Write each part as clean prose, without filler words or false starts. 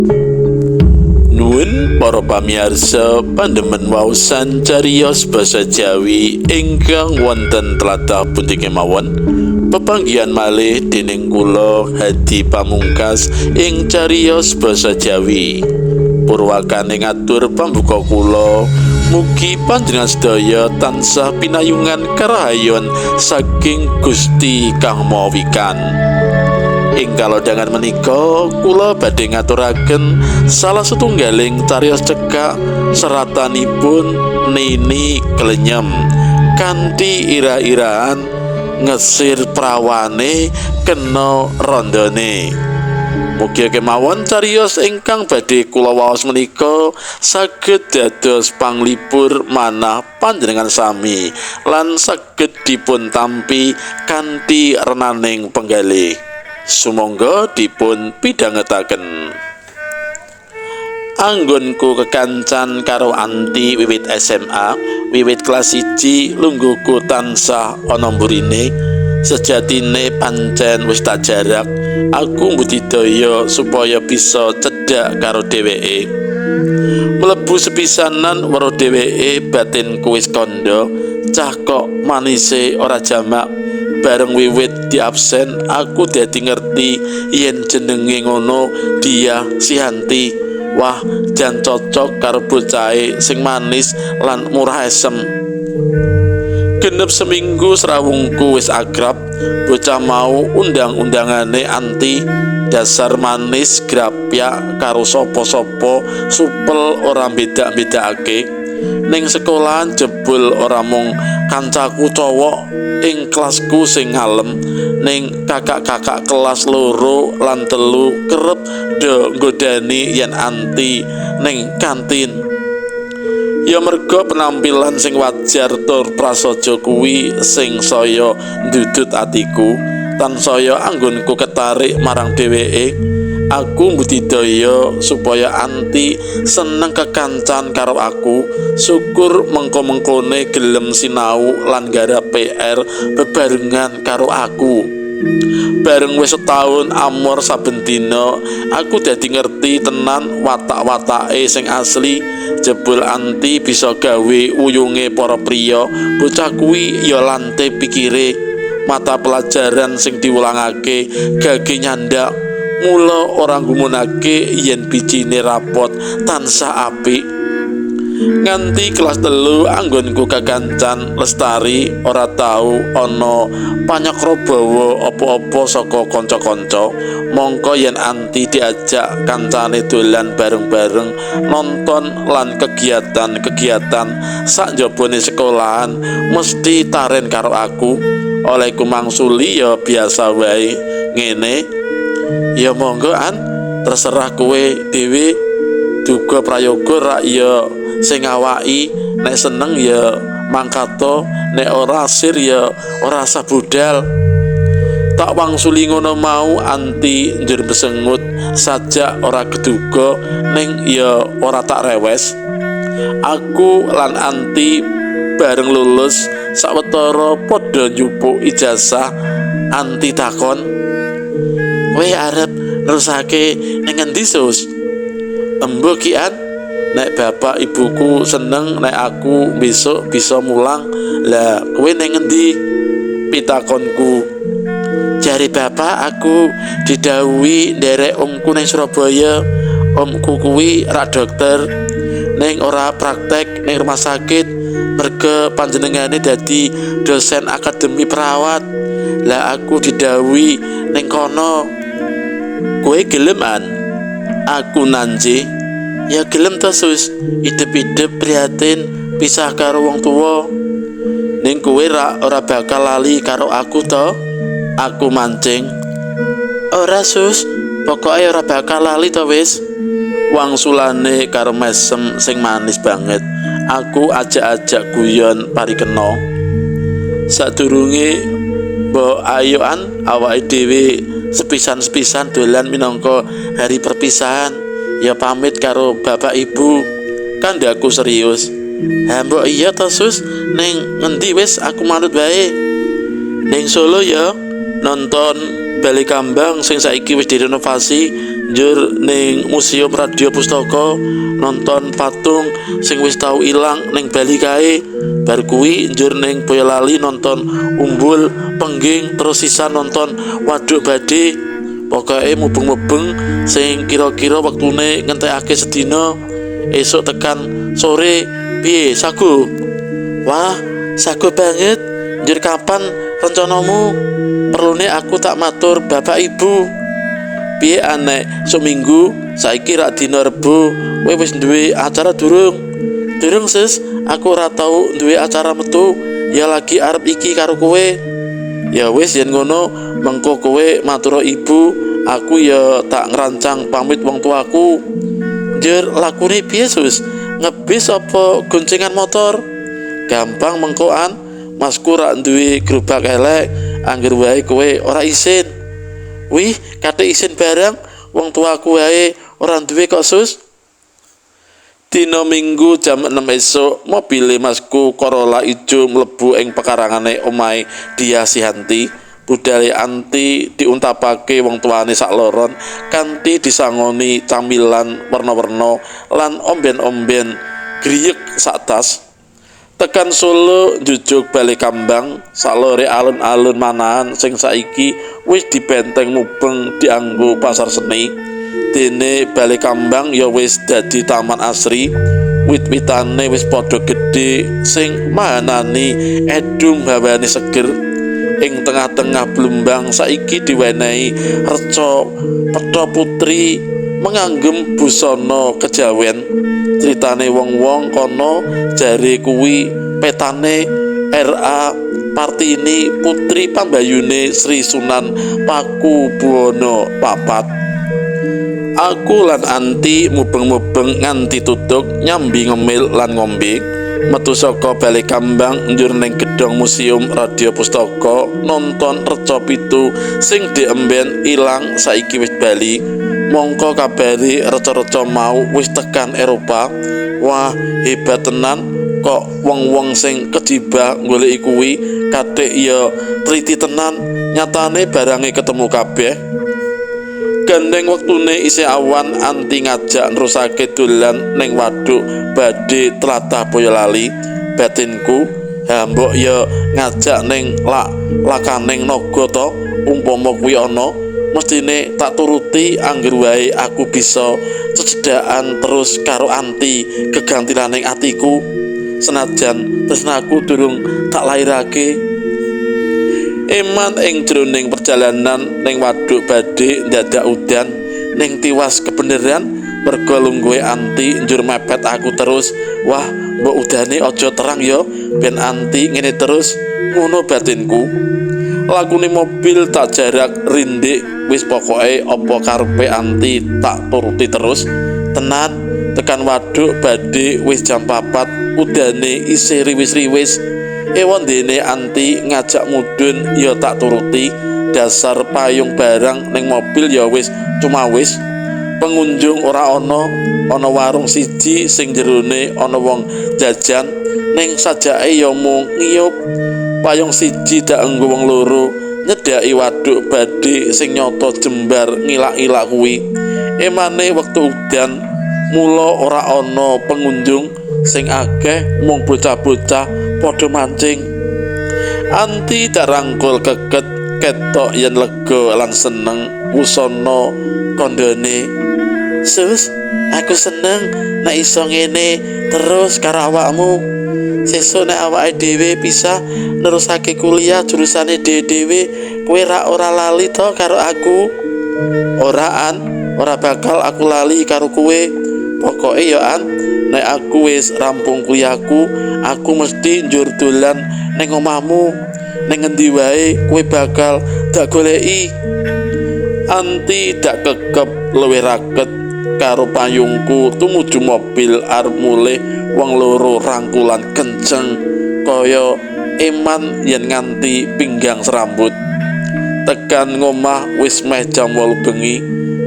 Nuwun para pamirsa pandhemen waosan cariyos basa Jawi ingkang wonten tlatah pundi kemawon. Pepanggihan malih dening kula Hadi Pamungkas ing cariyos basa Jawi. Purwakane ngatur pambuka kula, mugi panjenengan sedaya tansah pinayungan karahayon saking Gusti Kang Maha Wikan. Ing kalodhangan menika kula badhe ngaturaken salah setunggaling cariyos cekak seratanipun Nini Klenyem kanthi ira-iraan ngesir prawane kena randane. Mugi kemawon cariyos ingkang badhe kula waos menika saged dados panglipur manah panjenengan sami lan saged dipun tampi kanthi renaning penggalih. Sumangga dipun pidhangetaken. Anggonku kekancan karo Anti wiwit SMA, wiwit kelas 1 lungguhku tansah ana mburine. Sejatine pancen wis tak jarak, aku mbudidaya supaya bisa cedhak karo dheweke. Mlebu sepisanan weruh dheweke batinku wis kandha, cah kok manise ora jamak. Bareng wiwit di absen, aku dadi ngerti yen jenenge ngono Dia Sihanti. Wah, jan cocok karo bocahe sing manis lan murah esem. Genep seminggu serawungku wis akrab, bocah mau undang-undangane Anti. Dasar manis grapyak karo sapa-sapa, supel ora beda-bedakake. Ning sekolahan jebul ora mung kancaku cowok ing kelasku sing ngalem, ning kakak-kakak kelas 2 lan 3 kerep do nggodani yen Anti ning kantin. Ya merga penampilan sing wajar tur prasaja kuwi sing saya ndudut atiku. Tansaya anggonku ketarik marang dheweke. Aku mbudidaya supaya Anti seneng kekancan karo aku. Syukur mengko-mengkone gelem sinau lan garap PR bebarengan karo aku. Bareng wis setahun amor saben dina, aku dadi ngerti tenan watak-watake sing asli. Jebul Anti bisa gawe uyunge para priya, bocah kuwi ya lante pikire. Mata pelajaran sing diwulangake gage nyandak. Mula ora nggumunake yen bijine rapot tansah apik. Nganti kelas 3 anggonku kekancan Lestari ora tau ana panyakrobawa apa-apa saka kanca-kanca. Mongko yen Anti diajak kancane dolan bareng-bareng, nonton lan kegiatan-kegiatan sak njabane sekolahan mesti taren karo aku. Olehku mangsuli ya biasa wae ngene. Ya monggo An, terserah kowe dhewe duga prayoga rak ya sing ngawaki. Nek seneng ya mangkato, nek ora sir ya ora usah budal. Tak wangsuli ngono mau Anti njur besengut sajak ora keduga, ning ya ora tak rewes. Aku lan Anti bareng lulus sawetara padha njupuk ijazah. Anti takon, "Kowe arep nerusake ning endi, Sus?" "Embo ki An, nek bapak ibuku seneng nek aku besok bisa mulang." "Lah kowe ning endi?" pitakonku. "Jare bapak aku didhawuhi nderek omku ning Surabaya. Omku kuwi rak dokter ning ora praktek ning rumah sakit, merga panjenengane dadi dosen akademi perawat. Lah aku didhawuhi ning kono." "Kowe gelem An?" Aku nanji. "Ya gelem to Sus, idep-idep prihatin pisah karo wong tuwa." "Ning kowe ora bakal lali karo aku to?" Aku mancing. "Ora Sus, pokoke ora bakal lali to wis." Wangsulane karo mesem sing manis banget. Aku ajak-ajak guyon parikena. Sadurunge mbok ayo An, awake dhewe sepisan-sepisan dolan minangka hari perpisahan. Ya pamit karo bapak ibu. Kandhaku serius. "Ha mbok iya to Sus, ning ngendi wis aku manut bae?" "Ning Solo ya, nonton Balai Kambang sing saiki wis direnovasi. njur ning Museum Radio Pustaka nonton patung sing wis tau ilang ning Bali kae. Bar kuwi njur ning Boyolali nonton Umbul Pengging, terus sisa nonton Waduk Badhe. Pokoke mubeng-mubeng sing kira-kira wektune ngentekake sedina. Esuk tekan sore piye sago? Wah, sago banget. Njur kapan rencanamu? Perlune aku tak matur bapak ibu. Piye anek seminggu saiki rak dina Rebo, kowe wis duwe acara durung? Durung sis, aku ora tau duwe acara metu, ya lagi arep iki karo kowe. Ya wis yen ngono, mengko kowe matur ibu, aku ya tak ngerancang pamit wong tuaku. Njur lakune piye sus? Ngebis apa goncengan motor? Gampang mengkoan, masku rak duwe gerobak elek, angger wae kowe ora isin. Wih, kate isin barang, wong tuaku wae ora duwe kok sus. Dina Minggu jam 6 esuk, mobile masku Corolla ijo mlebu ing pekarangane omahe Dia Sihanti. Budale Anti diuntapake wong tuane sakloron kanthi disangoni camilan werna-werna lan omben-omben griyek sak tas. Tekan Solo njujuk Balekambang, salore alun-alun manahan sing saiki wis dibenteng mubeng dianggo pasar seni. Dene Balekambang ya wis dadi taman asri, wit-witane wis padha gedhe sing mahanani edung hawane seger. Ing tengah-tengah Blumbang saiki diwenehi reca Petha Putri menganggem busana kejawen. Critane wong-wong kono jare kuwi petane R.A. Partini putri pambayune Sri Sunan Pakubuwana IV. Aku lan Anti mubeng-mubeng nganti tutuk nyambi ngemil lan ngombe. Metu saka Balekambang njur ning gedhong Museum Radio Pustaka nonton reca pitu sing diemben ilang saiki wis bali. Mongko kabari reca-reca mau wis tekan Eropa. Wah, hebat tenan kok wong-wong sing kejibah goleki kuwi kathik ya triti tenan. Nyatane barange ketemu kabeh. Gandeng wektune isih awan, Anti ngajak nerusake dolan ning Waduk Badhe tlatah Boyolali. Batinku, ha mbok ya ngajak ning lakaning naga to, umpama kuwi ana, mestine tak turuti angger wae aku bisa cedhakan terus karo Anti kegantilaning atiku. Senajan tresnaku durung tak lairake. Eman ing jroning perjalanan ning Waduk Badhe dadak udan ning tiwas kebeneran merga lungguhe Anti njur mepet aku terus. Wah, mbok udane aja terang ya ben Anti ngene terus, ngono batinku. Lakune mobil tak jarak rindik, wis pokoke apa karepe Anti tak turuti terus. Tenan tekan Waduk Badhe wis jam 4, udane isih riwis-riwis. Ewan dene Anti ngajak mudhun ya tak turuti. Dasar payung barang ning mobil ya wis cuma wis. Pengunjung ora ana warung siji sing jerone ana wong jajan, ning sajake ya mung ngiyup. Payung siji dak enggo wong loro nyedhaki Waduk Badhe sing nyata jembar ngilak-ilak kuwi. Emane wektu udan mula ora ana pengunjung sing akeh, mung bocah-bocah padha mancing. Anti darangkul keket ketok yen lega lan seneng wusana kandhane. Sus, aku seneng nek iso ngene terus karo awakmu. Sesuk nek awake dhewe bisa nerusake kuliah jurusane dhewe-dhewe, kowe ora lali to karo aku. Ora bakal aku lali karo kowe. Pokoke ya An, nek aku wis rampung kuliahku, aku mesti njur dolan ning omahmu. Ning ngendi wae kowe bakal dak goleki. Anti dak kekep luwih raket karo payungku tumuju mobil arep mulih. Wong loro rangkulan kenceng kaya eman yen nganti pinggang serambut. Tekan ngomah wis meh jam 8 bengi.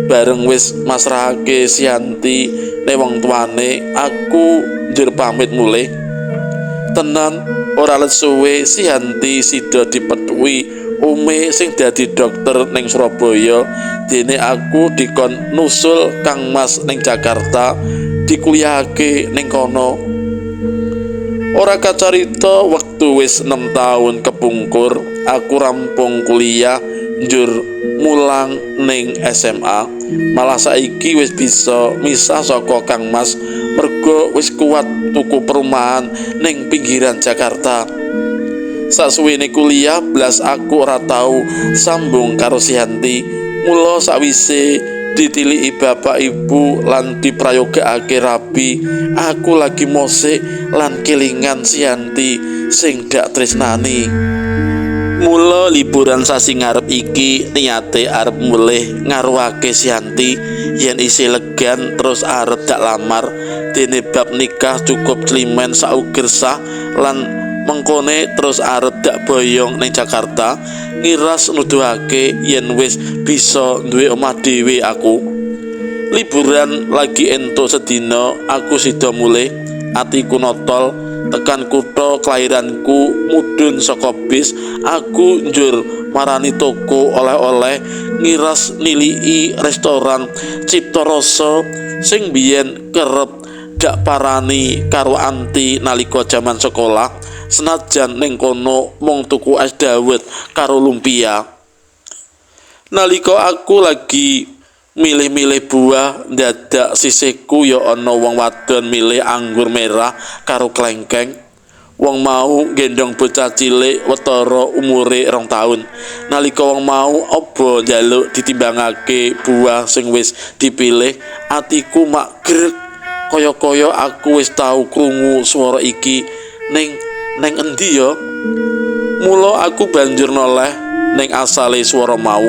Bareng wis masrahake Sianti ning wong tuane, aku njur pamit mulih. Tenan ora let suwe Sianti sida dipethuki ome sing dadi dokter ning Surabaya, dene aku dikon nusul Kang Mas ning Jakarta dikuliahake ning kono. Ora kacarita wektu wis 6 tahun kepungkur, aku rampung kuliah njur mulang ning SMA. Malah saiki wis bisa misah saka Kang Mas merga wis kuat tuku perumahan ning pinggiran Jakarta. Sasuwene kuliah blas aku ora tau sambung karo si Yanti. Mula sawise ditiliki bapak ibu lan diprayogakake rabi, aku lagi mosik lan kelingan si Yanti sing dak tresnani. Mula liburan sasi ngarep iki niate arep mulih ngaruhake si Yanti yen isih legan terus arep dak lamar, dene bab nikah cukup climen sauger sah lan mengkone terus arep dak boyong ning Jakarta, ngiras nuduhake yen wis bisa duwe omah dhewe aku. Liburan lagi ento sedina aku sida mulih, atiku notol tekan kutha kelahiranku, mudhun saka bis aku njur marani toko oleh-oleh, ngiras nilii restoran Cipta Rasa sing biyen kerep dak parani karo anti nalika jaman sekolah, senajan ning kono mung tuku es dawet karo lumpia. Nalika aku lagi milih-milih buah, dadak sisihku ya ana wong wadon milih anggur merah karo klengkeng. Wong mau gendong bocah cilik wetara umure 2 taun. Nalika wong mau aba njaluk ditimbangake buah sing wis dipilih, atiku mak greg, kaya-kaya aku wis tau krungu swara iki ning endi ya. Mula aku banjur noleh ning asale swara mau.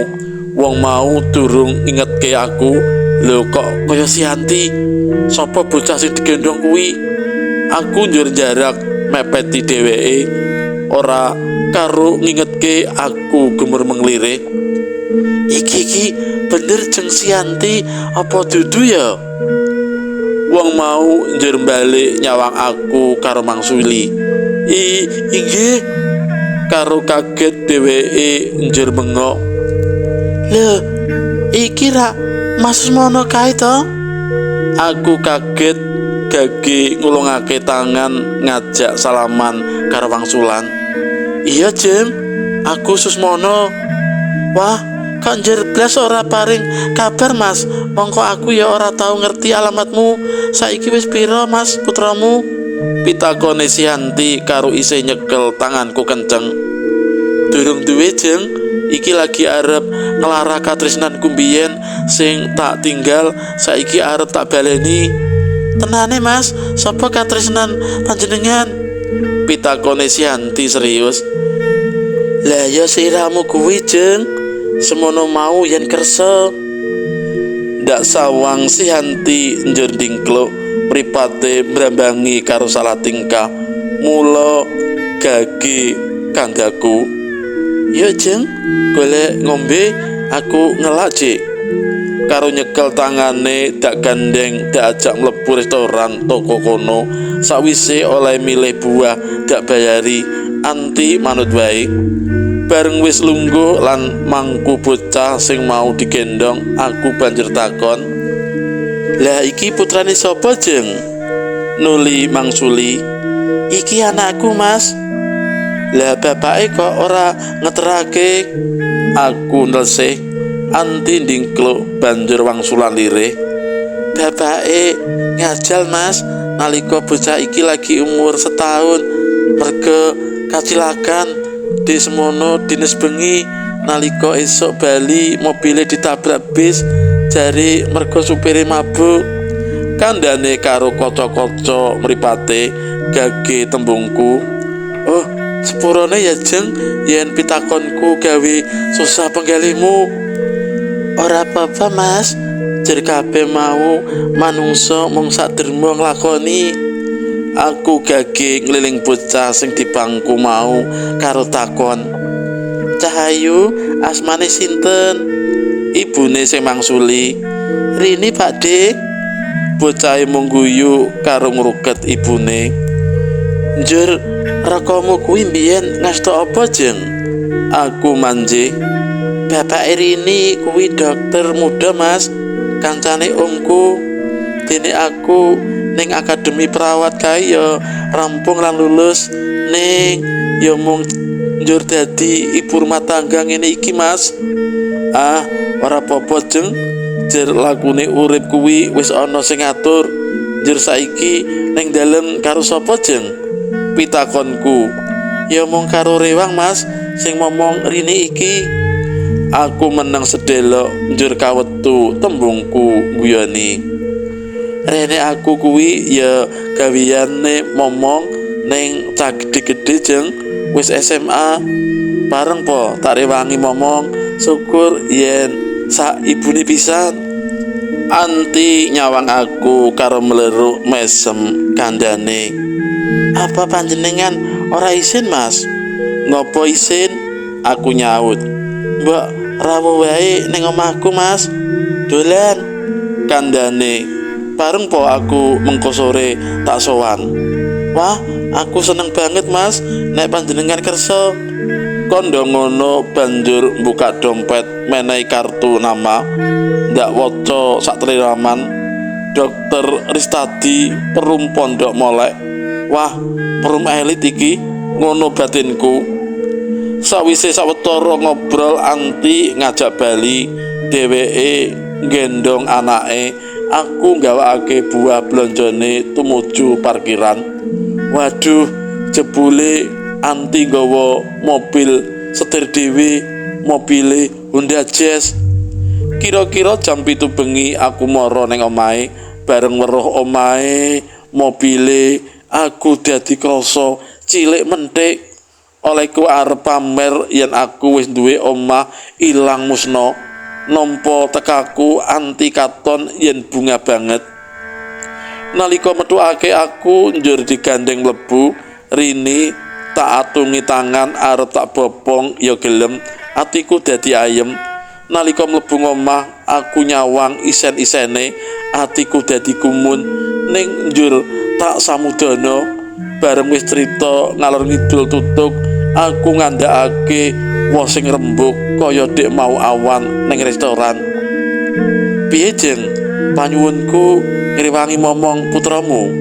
Wong mau durung ingetke aku, lho kok kaya si Yanti, sapa bocah sing digendong kuwi. Aku njur jarak mepeti dheweke, ora karo ngingetke aku gemur menglire. Iki bener jeng si Yanti apa dudu ya? Wong mau njur balik nyawang aku karo mangsuli. Inggih. Karo kaget dheweke njur bengok. Lho, iki ra Mas Mono kae to? Aku kaget gage ngulungake tangan ngajak salaman karo wangsulan. Iya, Jem, aku Susmono. Wah, kok njer blas ora paring kabar, Mas. Mongko aku ya ora tau ngerti alamatmu. Saiki wis pira, Mas, putramu? Pitakone si Yanti karo isih nyekel tanganku kenceng. Durung duwe, Jeng. Iki lagi arep nglarah katresnanku mbiyen sing tak tinggal, saiki arep tak baleni. Tenane, Mas, sapa katresnan panjenengan? Pitakone si Yanti serius. Lah ya siramu kuwi, Jeng. Semono mau yen kersa. Ndak sawang si Yanti njur dingkluk, mripate mbrambangi karo salah tingkah. Mula gage kanggaku. Yo Jeng, golek ngombe, aku ngelak Jek. Karo nyekel tangane dak gandeng dak ajak mlebu restoran toko kono. Sawise oleh milih buah dak bayari, anti manut wae. Bareng wis lungguh lan mangku bocah sing mau digendong, aku banjur takon, "Lah iki putrane sapa, Jeng?" Nuli mangsuli, "Iki anakku, Mas." Lah bapake kok ora ngeterake? Aku nelsih, anti ndingkluk banjur wangsulan lirih. Bapake ngajal, Mas, nalika bocah iki lagi umur 1 tahun. Merga kacilakan di semono dines bengi, nalika esuk bali mobile ditabrak bis, jare merga supire mabuk. Kandhane karo kaca-kaca mripate gage tembungku. Oh, sepurane ya Jeng, yen pitakonku gawe susah penggalihmu. Ora apa-apa, Mas, jer kabeh mau manungsa mung saderma nglakoni. Aku gage ngliling bocah sing di bangku mau karo takon, "Cahayu, asmane sinten?" Ibune sing mangsuli, "Rini, Pakde." Bocahe mung guyu karo ngruket ibune. "Njur rekamu kuwi mbiyen ngasta apa, Jeng?" Aku manjing, bapak Rini kuwi dokter muda mas, kancane omku. Dene aku ning akademi perawat kae ya rampung lan lulus, ning ya mung njur dadi ibu rumah tangga ngene iki mas. Ah, ora apa-apa jeng, jer lakune urip kuwi wis ana sing ngatur. Jer saiki ning dalem karo sapa jeng? Pitakonku. Ya mung karo Rewang mas, sing momong Rini iki. Aku meneng sedelok njur kawetu tembungku guyoni. Rene aku kuwi ya gawiyane momong ning cah gedhe-gedhe jeng, wis SMA. Bareng po tak rewangi momong, syukur yen sak ibune pisan. Anti nyawang aku karo meleruk mesem kandhane. Apa panjenengan ora isin mas? Ngopo isin? Aku nyaut. Mbok rawuh wae ning omahku mas. Dolan kandhane. Bareng po aku mengko sore tak sowan. Wah, aku seneng banget mas nek panjenengan kersa. Kondo ngono banjur buka dompet menehi kartu nama. Ndak waca sak triraman. Dokter Ristadi Perum Pondok Molek. Wah, perum elit iki, ngono batinku. Sawise sawetara ngobrol Anti ngajak bali, dheweke gendong anake. Aku nggawakake buah blonjone tumuju parkiran. Waduh, jebule Anti nggawa mobil setir dhewe, mobile Honda Jazz. Kira-kira jam 7 bengi aku mara ning omahe, bareng weruh omahe, mobile, aku dadi krasa cilik menthik. Olehku arep pamer yen aku wis duwe omah ilang musna. Nampa tekaku Anti katon yen bunga banget. Nalika metuake aku njur digandeng mlebu, Rini tak atungi tangan arep tak bopong ya gelem. Atiku dadi ayem. Nalika mlebu omah aku nyawang isen-isene, atiku dadi kumun. Ning njur tak samudana bareng wis crita ngalor ngidul tutuk, aku ngandhakake woh sing rembug kaya dek mau awan ning restoran. Piye jeng panyuwunku ngrewangi momong putramu?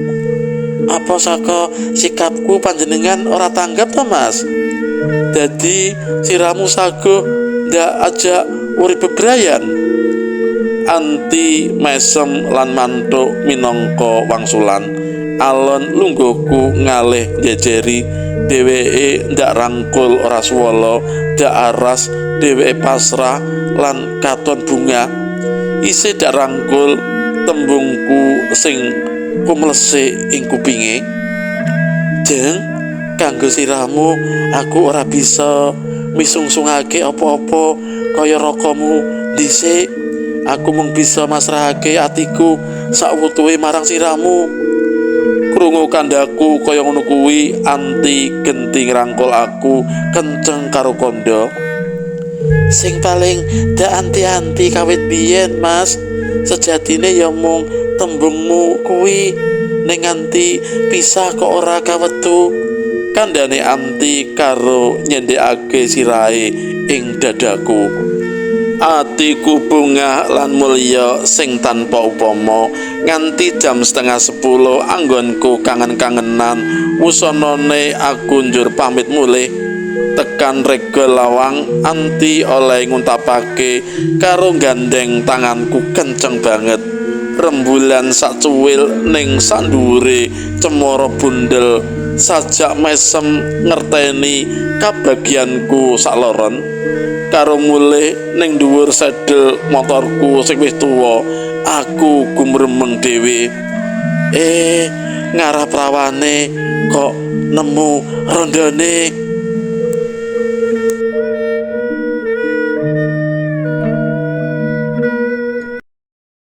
Apa saka sikapku panjenengan ora tanggap to mas? Dadi siramu sago ndak ajak urip bebrayan. Anti mesem lan mantuk minangka wangsulan. Alon lungguhku ngalih jejeri. Dheweke ndak rangkul ora swala, ndak aras, dheweke pasrah lan katon bunga. Isih ndak rangkul tembungku sing kumlesik ing kupinge. Jeng, kanggo siramu aku ora bisa misungsungake apa-apa kaya rakamu dhisik. Aku mung bisa masrahake atiku sakwutuhe marang siramu. Krungu kandhaku kaya ngono kuwi, Anti genti ngrangkul aku kenceng karo kandha. Sing paling dak anti-anti kawit biyen mas, sejatine ya mung tembungmu kuwi. Ning nganti pisah kok ora kawetu. Kandhane Anti karo nyendhekake sirahe ing dadaku. Atiku bungah lan mulya sing tanpa upama. Nganti jam 9:30 anggonku kangen-kangenan. Wusanane aku njur pamit mulih. Tekan rega lawang, Anti oleh nguntapake karo gandeng tanganku kenceng banget. Rembulan sak cuwil ning sak dhuwure cemara bundel. Sajak mesem ngerteni kabagyanku sak loron. Karo mulih ning dhuwur sedel motorku sing wis tuwa, aku gumremeng dhewe. Ngarah prawane kok nemu rondane.